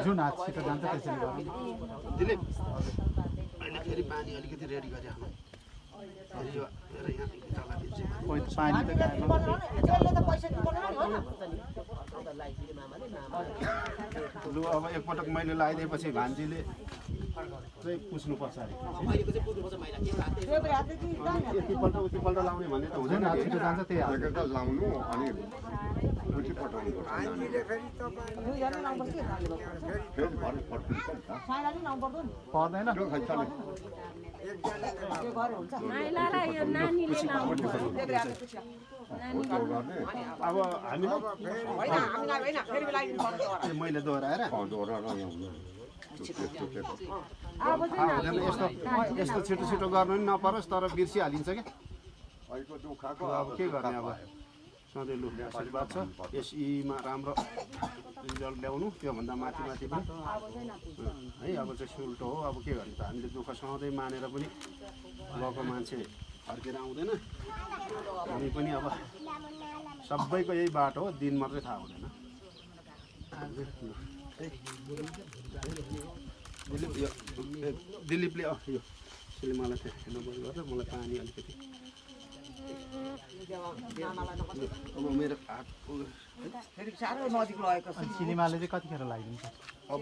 जुन हातसित जान्छ त्यसरी गर्नु दिलीप अहिले फेरि पानी अलिकति रेडी गरिराख्नु फेरि यो यहाँ जग्गा दिन्छु पानी त लु अब एकपटक मैले लगाइदिएपछि भान्जीले चाहिँ पुस्नुपर्छ अरे यतिपल्ट उतिपल्ट लाउने भन्ने त हुँदैन हातसित जान्छ त्यही हालेर लाउनु अनि उति पठाउनु पर्दैन अब हामी मैले दोहोऱ्याएर यस्तो छिटो छिटो गर्नु नि नपरोस् तर बिर्सिहालिन्छ क्या अब के गर्ने अब सधैँ लु आशीर्वाद छ यस यीमा राम्रो रिजल्ट ल्याउनु त्योभन्दा माथि माथि पनि है अब चाहिँ उल्टो हो अब के गर्ने त हामीले दुःख सधैँ मानेर पनि गएको मान्छे फर्केर आउँदैन हामी पनि अब सबैको यही बाटो हो दिन मात्रै थाहा हुँदैन दिलीपले यो मलाई हेर्नु गर्दा मलाई पानी अलिकति अब मेरो हात साह्रो नजिक लगेको सिनेमाले चाहिँ कतिखेर लगाइदिन्छ अब